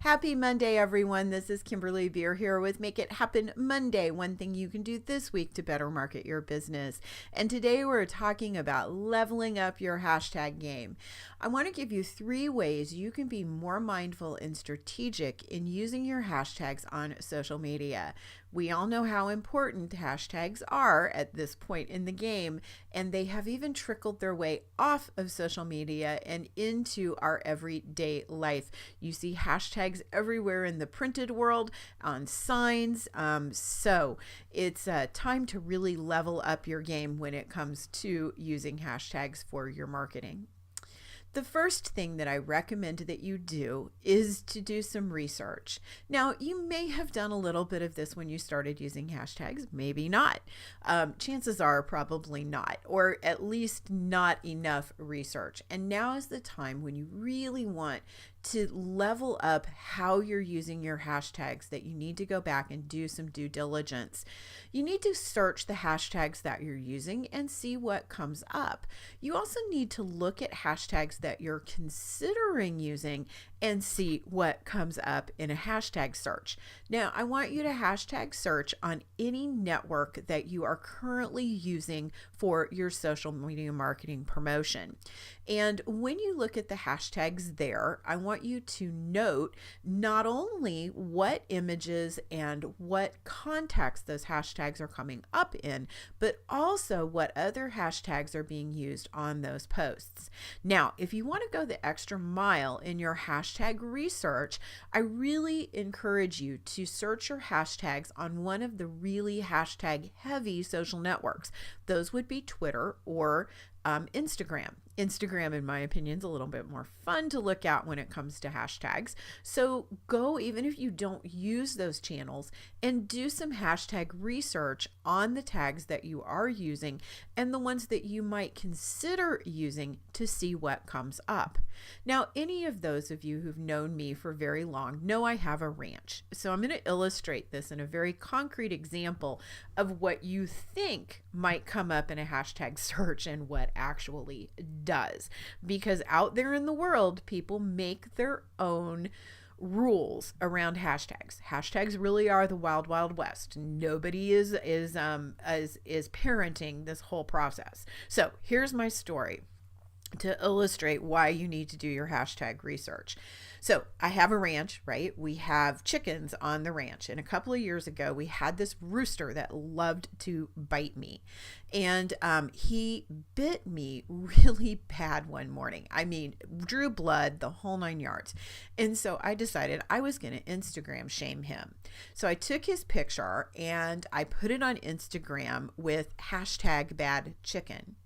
Happy Monday, everyone. This is Kimberly Beer here with Make It Happen Monday, one thing you can do this week to better market your business. And today we're talking about leveling up your hashtag game. I want to give you 3 ways you can be more mindful and strategic in using your hashtags on social media. We all know how important hashtags are at this point in the game, and they have even trickled their way off of social media and into our everyday life. You see hashtags everywhere in the printed world, on signs. So it's time to really level up your game when it comes to using hashtags for your marketing. The first thing that I recommend that you do is to do some research. Now, you may have done a little bit of this when you started using hashtags, maybe not. Chances are probably not, or at least not enough research. And now is the time when you really want to level up how you're using your hashtags, that you need to go back and do some due diligence. You need to search the hashtags that you're using and see what comes up. You also need to look at hashtags that you're considering using and see what comes up in a hashtag search. Now, I want you to hashtag search on any network that you are currently using for your social media marketing promotion. And when you look at the hashtags there, I want you to note not only what images and what context those hashtags are coming up in, but also what other hashtags are being used on those posts. Now, if you want to go the extra mile in your hashtag research, I really encourage you to search your hashtags on one of the really hashtag heavy social networks. Those would be Twitter or Instagram. Instagram, in my opinion, is a little bit more fun to look at when it comes to hashtags. So go, even if you don't use those channels, and do some hashtag research on the tags that you are using and the ones that you might consider using to see what comes up. Now, any of those of you who've known me for very long know I have a ranch. So I'm going to illustrate this in a very concrete example of what you think might come up in a hashtag search and what actually does. Because out there in the world, people make their own rules around hashtags. Hashtags really are the wild, wild west. Nobody is parenting this whole process. So here's my story to illustrate why you need to do your hashtag research. So I have a ranch, right? We have chickens on the ranch. And a couple of years ago, we had this rooster that loved to bite me. And he bit me really bad one morning. I mean, drew blood, the whole 9 yards. And so I decided I was going to Instagram shame him. So I took his picture and I put it on Instagram with hashtag bad chicken.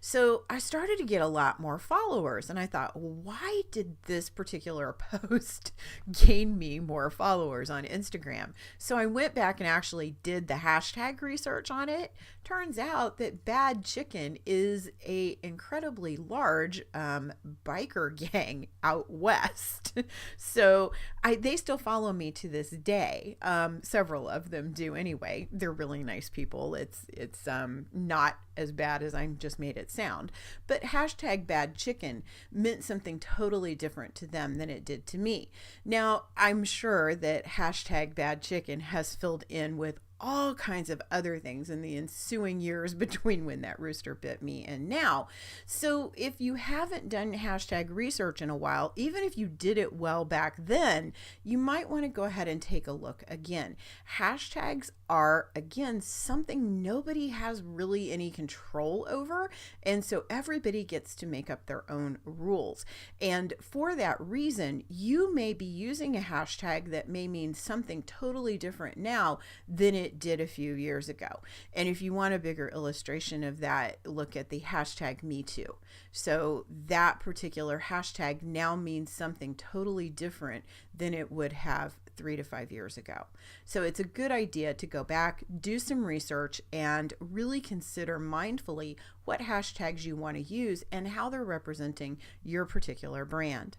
So I started to get a lot more followers, and I thought, why did this particular post gain me more followers on Instagram? So I went back and actually did the hashtag research on it. Turns out that bad chicken is a incredibly large biker gang out west. So they still follow me to this day. Several of them do anyway. They're really nice people. It's not as bad as I just made it sound. But hashtag bad chicken meant something totally different to them than it did to me. Now, I'm sure that hashtag bad chicken has filled in with all kinds of other things in the ensuing years between when that rooster bit me and now. So if you haven't done hashtag research in a while, even if you did it well back then, you might want to go ahead and take a look again. Hashtags are, again, something nobody has really any control over, and so everybody gets to make up their own rules. And for that reason, you may be using a hashtag that may mean something totally different now than it did a few years ago. And if you want a bigger illustration of that, look at the hashtag #MeToo. So that particular hashtag now means something totally different than it would have 3 to 5 years ago. So it's a good idea to go back, do some research, and really consider mindfully what hashtags you want to use and how they're representing your particular brand.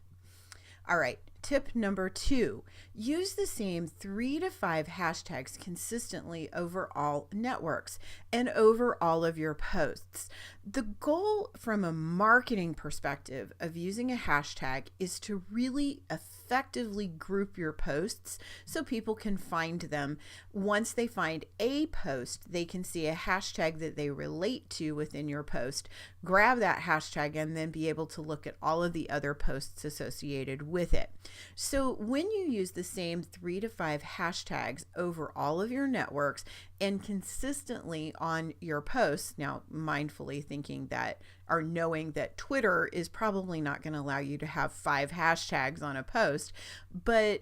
All right, Tip number 2, use the same 3 to 5 hashtags consistently over all networks and over all of your posts. The goal from a marketing perspective of using a hashtag is to really effectively group your posts so people can find them. Once they find a post, they can see a hashtag that they relate to within your post, grab that hashtag, and then be able to look at all of the other posts associated with it. So when you use the same 3 to 5 hashtags over all of your networks and consistently on your posts, now mindfully thinking that or knowing that Twitter is probably not going to allow you to have 5 hashtags on a post, but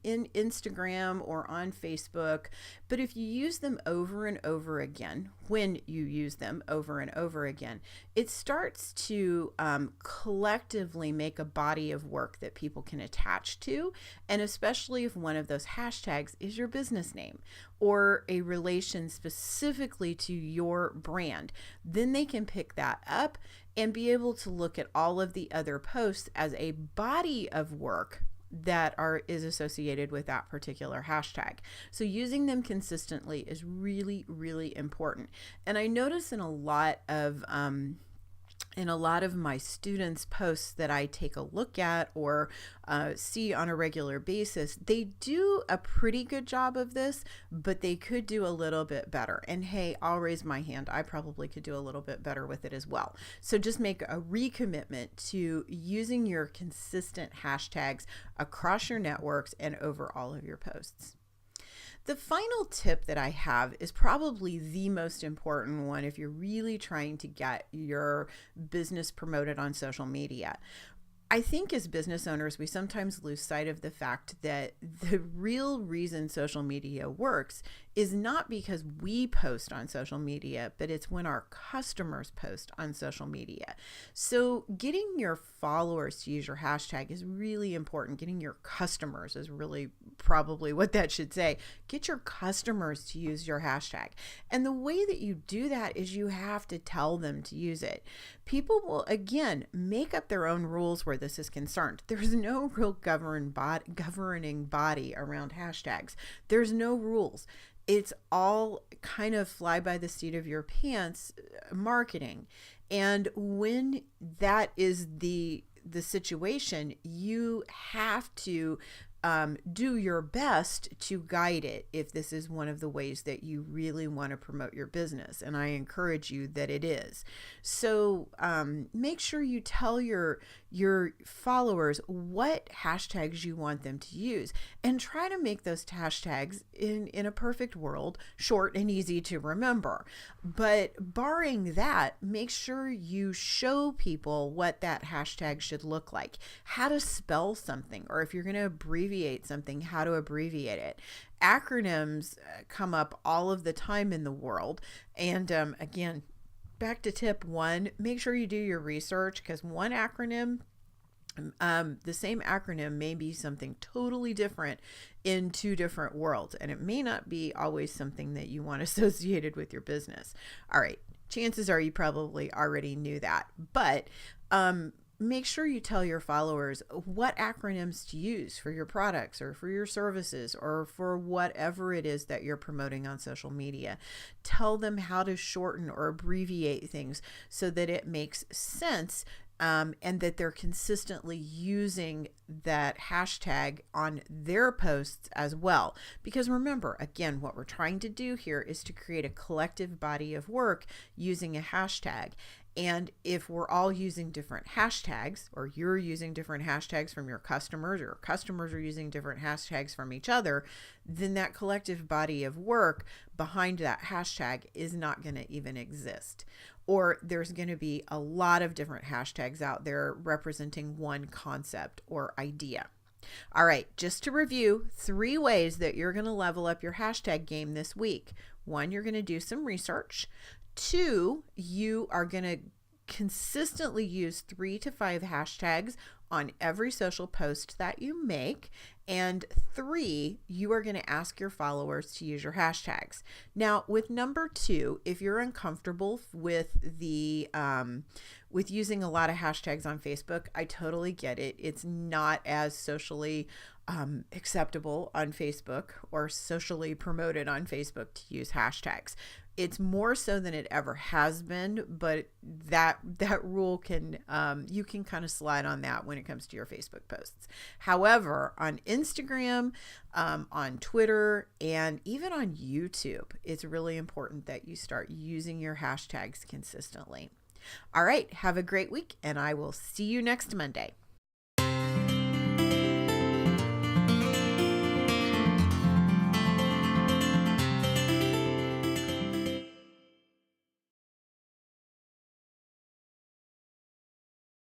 in Instagram or on Facebook, but if you use them over and over again, when you use them over and over again, it starts to collectively make a body of work that people can attach to, and especially if one of those hashtags is your business name or a relation specifically to your brand, then they can pick that up and be able to look at all of the other posts as a body of work that is associated with that particular hashtag. So using them consistently is really, really important. And I notice in a lot of my students' posts that I take a look at or see on a regular basis, they do a pretty good job of this, but they could do a little bit better. And hey, I'll raise my hand. I probably could do a little bit better with it as well. So just make a recommitment to using your consistent hashtags across your networks and over all of your posts. The final tip that I have is probably the most important one if you're really trying to get your business promoted on social media. I think as business owners, we sometimes lose sight of the fact that the real reason social media works is not because we post on social media, but it's when our customers post on social media. So getting your followers to use your hashtag is really important. Getting your customers is really probably what that should say. Get your customers to use your hashtag. And the way that you do that is you have to tell them to use it. People will, again, make up their own rules where this is concerned. There's no real governing body around hashtags. There's no rules. It's all kind of fly by the seat of your pants marketing. And when that is the situation, you have to do your best to guide it if this is one of the ways that you really want to promote your business. And I encourage you that it is. So make sure you tell your followers what hashtags you want them to use, and try to make those hashtags in a perfect world short and easy to remember. But barring that, make sure you show people what that hashtag should look like, how to spell something, or if you're going to abbreviate something, how to abbreviate it. Acronyms come up all of the time in the world. And again, back to tip 1, make sure you do your research, because one acronym, the same acronym may be something totally different in 2 different worlds, and it may not be always something that you want associated with your business. All right, chances are you probably already knew that, but make sure you tell your followers what acronyms to use for your products or for your services or for whatever it is that you're promoting on social media. Tell them how to shorten or abbreviate things so that it makes sense, and that they're consistently using that hashtag on their posts as well. Because remember, again, what we're trying to do here is to create a collective body of work using a hashtag. And if we're all using different hashtags, or you're using different hashtags from your customers, or customers are using different hashtags from each other, then that collective body of work behind that hashtag is not going to even exist. Or there's going to be a lot of different hashtags out there representing one concept or idea. All right, just to review, 3 ways that you're going to level up your hashtag game this week. 1, you're going to do some research. 2, you are going to consistently use 3 to 5 hashtags on every social post that you make. And 3, you are going to ask your followers to use your hashtags. Now, with number 2, if you're uncomfortable with with using a lot of hashtags on Facebook, I totally get it. It's not as socially acceptable on Facebook or socially promoted on Facebook to use hashtags. It's more so than it ever has been, but that rule can you can kind of slide on that when it comes to your Facebook posts. However, on Instagram, on Twitter, and even on YouTube, it's really important that you start using your hashtags consistently. All right, have a great week, and I will see you next Monday.